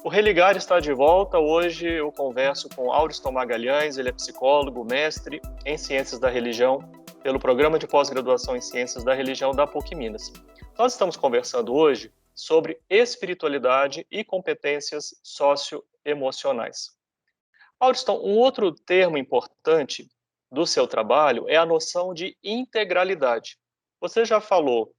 O Religar está de volta. Hoje eu converso com Auriston Magalhães, ele é psicólogo, mestre em Ciências da Religião, pelo Programa de Pós-Graduação em Ciências da Religião da PUC Minas. Nós estamos conversando hoje sobre espiritualidade e competências socioemocionais. Auriston, um outro termo importante do seu trabalho é a noção de integralidade. Você já falou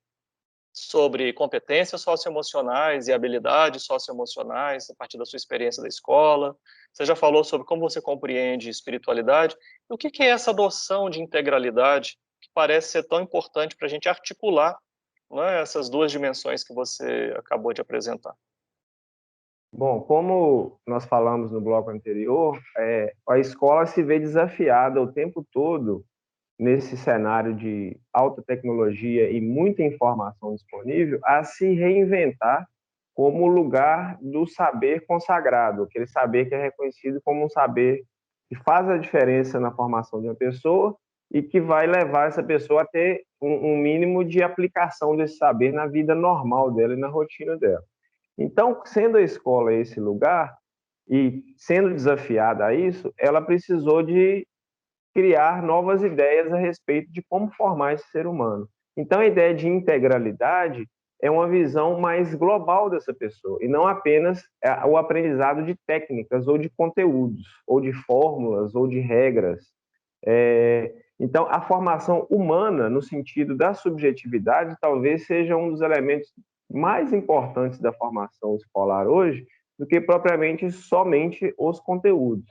sobre competências socioemocionais e habilidades socioemocionais a partir da sua experiência da escola. Você já falou sobre como você compreende espiritualidade. E o que é essa noção de integralidade que parece ser tão importante para a gente articular, não é, essas duas dimensões que você acabou de apresentar? Bom, como nós falamos no bloco anterior, a escola se vê desafiada o tempo todo nesse cenário de alta tecnologia e muita informação disponível a se reinventar como lugar do saber consagrado, aquele saber que é reconhecido como um saber que faz a diferença na formação de uma pessoa e que vai levar essa pessoa a ter um mínimo de aplicação desse saber na vida normal dela e na rotina dela. Então, sendo a escola esse lugar e sendo desafiada a isso, ela precisou de criar novas ideias a respeito de como formar esse ser humano. Então, a ideia de integralidade é uma visão mais global dessa pessoa, e não apenas o aprendizado de técnicas, ou de conteúdos, ou de fórmulas, ou de regras. Então, a formação humana, no sentido da subjetividade, talvez seja um dos elementos mais importantes da formação escolar hoje, do que propriamente somente os conteúdos.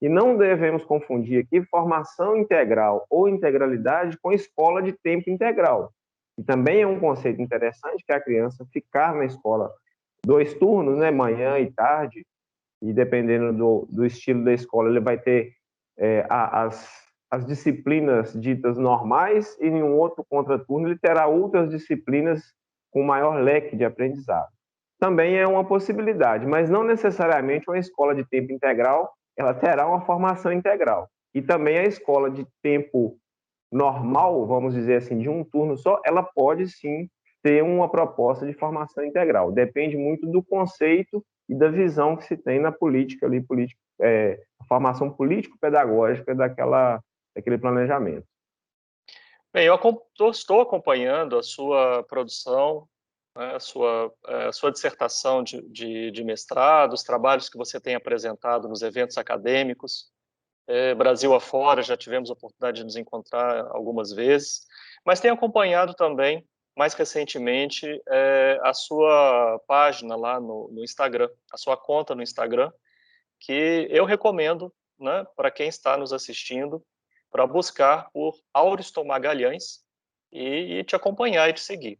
E não devemos confundir aqui formação integral ou integralidade com escola de tempo integral. E também é um conceito interessante que a criança ficar na escola 2 turnos, né, manhã e tarde, e dependendo do estilo da escola, ele vai ter as disciplinas ditas normais, e em um outro contraturno ele terá outras disciplinas com maior leque de aprendizado. Também é uma possibilidade, mas não necessariamente uma escola de tempo integral ela terá uma formação integral. E também a escola de tempo normal, vamos dizer assim, de um turno só, ela pode sim ter uma proposta de formação integral. Depende muito do conceito e da visão que se tem na política ali, a formação político-pedagógica daquele planejamento. Bem, estou acompanhando a sua produção, né, a sua dissertação de mestrado, os trabalhos que você tem apresentado nos eventos acadêmicos. Brasil afora, já tivemos a oportunidade de nos encontrar algumas vezes, mas tenho acompanhado também, mais recentemente, a sua página lá no Instagram, a sua conta no Instagram, que eu recomendo, né, para quem está nos assistindo, para buscar por Auriston Magalhães e te acompanhar e te seguir.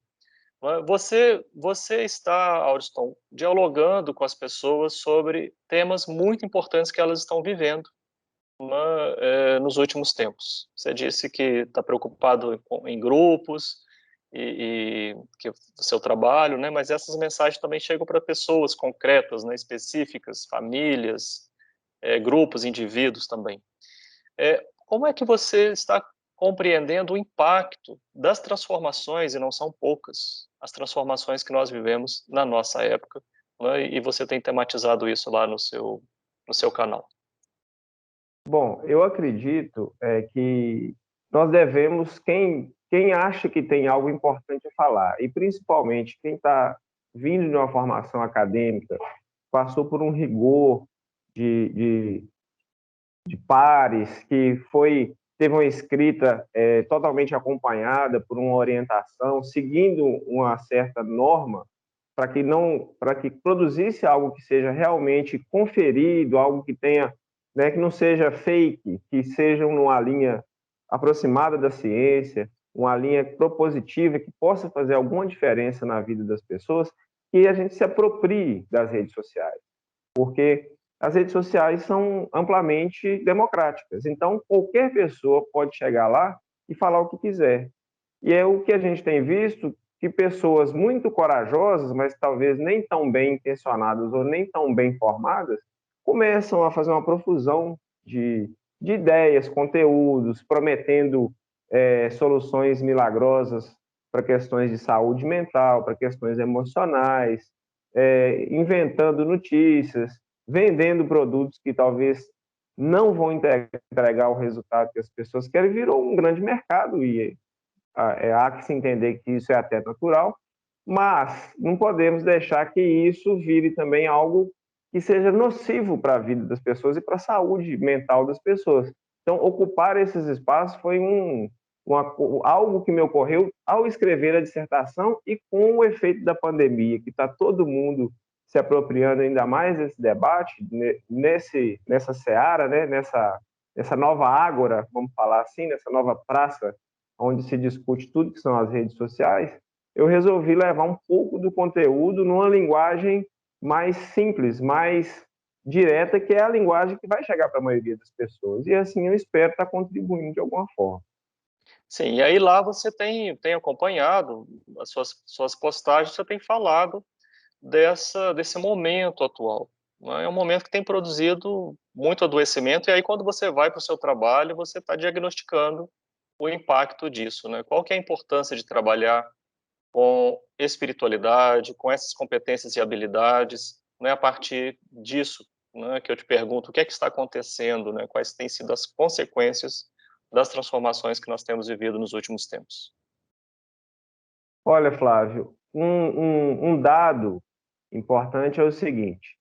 Você está, Auriston, dialogando com as pessoas sobre temas muito importantes que elas estão vivendo, nos últimos tempos. Você disse que está preocupado em grupos e que o seu trabalho, né? Mas essas mensagens também chegam para pessoas concretas, né? Específicas, famílias, grupos, indivíduos também. Como é que você está compreendendo o impacto das transformações, e não são poucas, as transformações que nós vivemos na nossa época, né? E você tem tematizado isso lá no seu canal. Bom, eu acredito que nós devemos, quem acha que tem algo importante a falar, e principalmente quem está vindo de uma formação acadêmica, passou por um rigor de, de pares, teve uma escrita totalmente acompanhada por uma orientação, seguindo uma certa norma, para que produzisse algo que seja realmente conferido, algo que tenha, né, que não seja fake, que seja numa linha aproximada da ciência, uma linha propositiva que possa fazer alguma diferença na vida das pessoas, que a gente se aproprie das redes sociais, porque as redes sociais são amplamente democráticas. Então, qualquer pessoa pode chegar lá e falar o que quiser. E é o que a gente tem visto, que pessoas muito corajosas, mas talvez nem tão bem intencionadas ou nem tão bem formadas, começam a fazer uma profusão de ideias, conteúdos, prometendo soluções milagrosas para questões de saúde mental, para questões emocionais, inventando notícias, vendendo produtos que talvez não vão entregar o resultado que as pessoas querem, virou um grande mercado e há que se entender que isso é até natural, mas não podemos deixar que isso vire também algo que seja nocivo para a vida das pessoas e para a saúde mental das pessoas. Então, ocupar esses espaços foi algo que me ocorreu ao escrever a dissertação e com o efeito da pandemia, que está todo mundo se apropriando ainda mais desse debate, nessa seara, né, nessa nova ágora, vamos falar assim, nessa nova praça, onde se discute tudo que são as redes sociais, eu resolvi levar um pouco do conteúdo numa linguagem mais simples, mais direta, que é a linguagem que vai chegar para a maioria das pessoas. E assim eu espero estar contribuindo de alguma forma. Sim, e aí lá você tem acompanhado as suas postagens, você tem falado desse momento atual, né? É um momento que tem produzido muito adoecimento, e aí quando você vai para o seu trabalho, você está diagnosticando o impacto disso, né? Qual que é a importância de trabalhar com espiritualidade, com essas competências e habilidades, né? A partir disso, né, que eu te pergunto, o que é que está acontecendo, né? Quais têm sido as consequências das transformações que nós temos vivido nos últimos tempos? Olha, Flávio, um dado importante é o seguinte: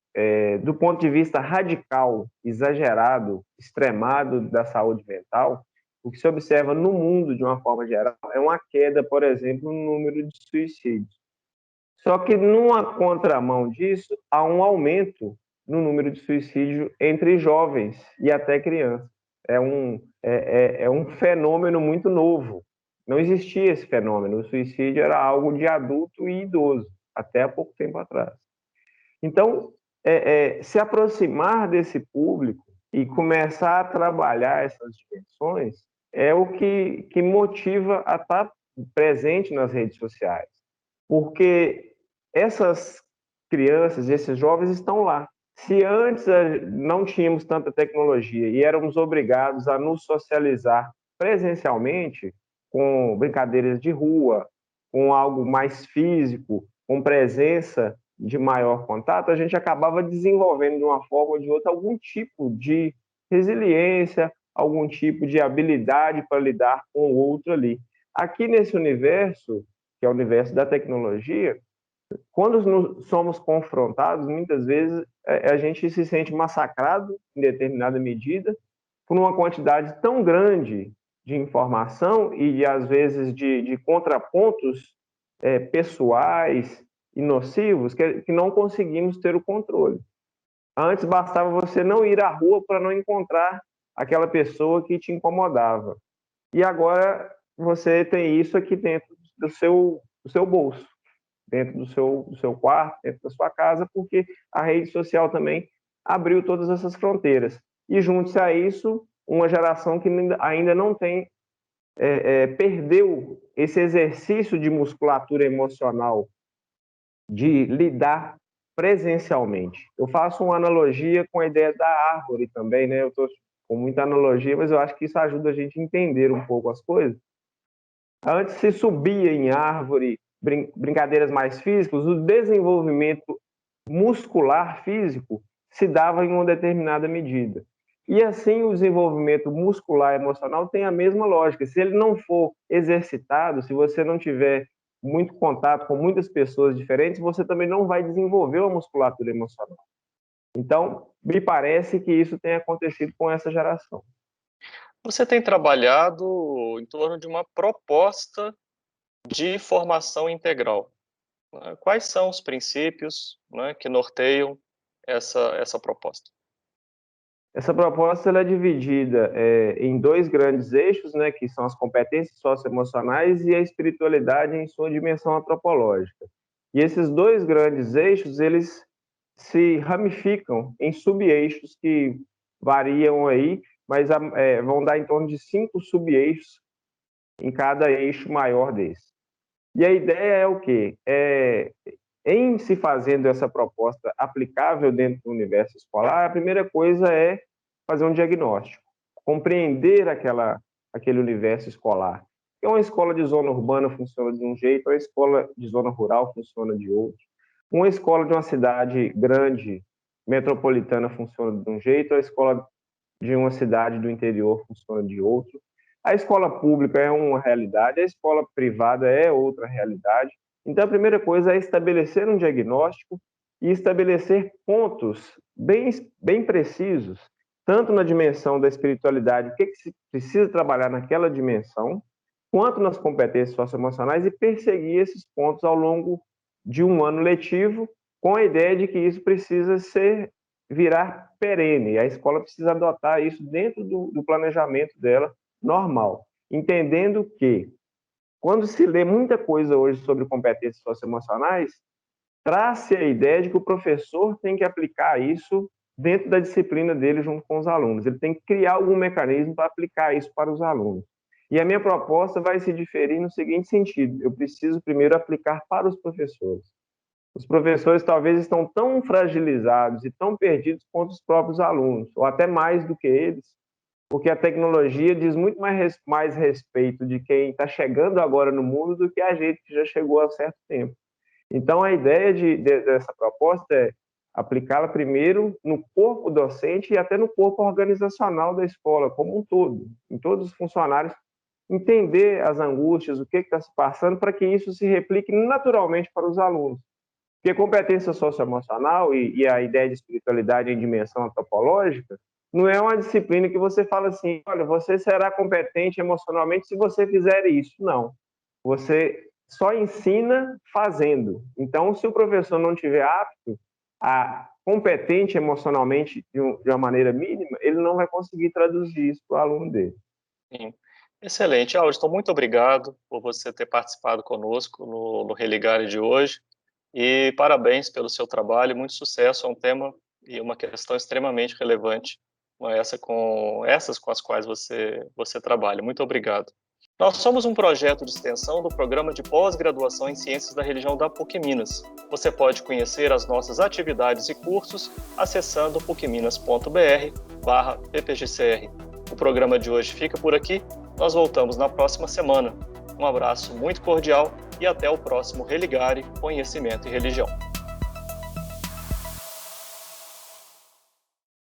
do ponto de vista radical, exagerado, extremado da saúde mental, o que se observa no mundo, de uma forma geral, é uma queda, por exemplo, no número de suicídios. Só que, numa contramão disso, há um aumento no número de suicídio entre jovens e até crianças. É um fenômeno muito novo. Não existia esse fenômeno. O suicídio era algo de adulto e idoso, até há pouco tempo atrás. Então, se aproximar desse público e começar a trabalhar essas dimensões é o que motiva a estar presente nas redes sociais. Porque essas crianças, esses jovens estão lá. Se antes não tínhamos tanta tecnologia e éramos obrigados a nos socializar presencialmente, com brincadeiras de rua, com algo mais físico, com presença de maior contato, a gente acabava desenvolvendo de uma forma ou de outra algum tipo de resiliência, algum tipo de habilidade para lidar com o outro ali. Aqui nesse universo, que é o universo da tecnologia, quando somos confrontados, muitas vezes a gente se sente massacrado em determinada medida por uma quantidade tão grande de informação e, às vezes, de contrapontos pessoais e nocivos que não conseguimos ter o controle. Antes bastava você não ir à rua para não encontrar aquela pessoa que te incomodava. E agora você tem isso aqui dentro do seu bolso, dentro do seu quarto, dentro da sua casa, porque a rede social também abriu todas essas fronteiras. E junto-se a isso, uma geração que ainda não tem, perdeu esse exercício de musculatura emocional, de lidar presencialmente. Eu faço uma analogia com a ideia da árvore também, né? Eu estou com muita analogia, mas eu acho que isso ajuda a gente a entender um pouco as coisas. Antes se subia em árvore, brincadeiras mais físicas, o desenvolvimento muscular físico se dava em uma determinada medida. E assim o desenvolvimento muscular emocional tem a mesma lógica. Se ele não for exercitado, se você não tiver muito contato com muitas pessoas diferentes, você também não vai desenvolver a musculatura emocional. Então, me parece que isso tem acontecido com essa geração. Você tem trabalhado em torno de uma proposta de formação integral, né? Quais são os princípios, né, que norteiam essa proposta? Essa proposta ela é dividida em dois grandes eixos, né, que são as competências socioemocionais e a espiritualidade em sua dimensão antropológica. E esses dois grandes eixos, eles se ramificam em sub-eixos que variam aí, mas vão dar em torno de 5 sub-eixos em cada eixo maior desse. E a ideia é o quê? Em se fazendo essa proposta aplicável dentro do universo escolar, a primeira coisa é fazer um diagnóstico, compreender aquele universo escolar. Uma escola de zona urbana funciona de um jeito, a escola de zona rural funciona de outro. Uma escola de uma cidade grande, metropolitana, funciona de um jeito, a escola de uma cidade do interior funciona de outro. A escola pública é uma realidade, a escola privada é outra realidade. Então, a primeira coisa é estabelecer um diagnóstico e estabelecer pontos bem precisos, tanto na dimensão da espiritualidade, o que se precisa trabalhar naquela dimensão, quanto nas competências socioemocionais e perseguir esses pontos ao longo de um ano letivo, com a ideia de que isso precisa virar perene. A escola precisa adotar isso dentro do planejamento dela normal, entendendo que, quando se lê muita coisa hoje sobre competências socioemocionais, traz-se a ideia de que o professor tem que aplicar isso dentro da disciplina dele junto com os alunos. Ele tem que criar algum mecanismo para aplicar isso para os alunos. E a minha proposta vai se diferir no seguinte sentido: eu preciso primeiro aplicar para os professores. Os professores talvez estão tão fragilizados e tão perdidos quanto os próprios alunos, ou até mais do que eles, porque a tecnologia diz muito mais respeito de quem está chegando agora no mundo do que a gente que já chegou há certo tempo. Então, a ideia dessa proposta é aplicá-la primeiro no corpo docente e até no corpo organizacional da escola como um todo, em todos os funcionários, entender as angústias, o que está se passando, para que isso se replique naturalmente para os alunos. Porque competência socioemocional e a ideia de espiritualidade em dimensão antropológica não é uma disciplina que você fala assim, olha, você será competente emocionalmente se você fizer isso. Não. Você só ensina fazendo. Então, se o professor não estiver apto a competente emocionalmente de uma maneira mínima, ele não vai conseguir traduzir isso para o aluno dele. Sim. Excelente. Aldiston, muito obrigado por você ter participado conosco no Religare de hoje. E parabéns pelo seu trabalho, muito sucesso. É um tema e uma questão extremamente relevante, com essas com as quais você trabalha. Muito obrigado. Nós somos um projeto de extensão do Programa de Pós-Graduação em Ciências da Religião da PUC Minas. Você pode conhecer as nossas atividades e cursos acessando pucminas.br/ppgcr. O programa de hoje fica por aqui. Nós voltamos na próxima semana. Um abraço muito cordial e até o próximo Religare, Conhecimento e Religião.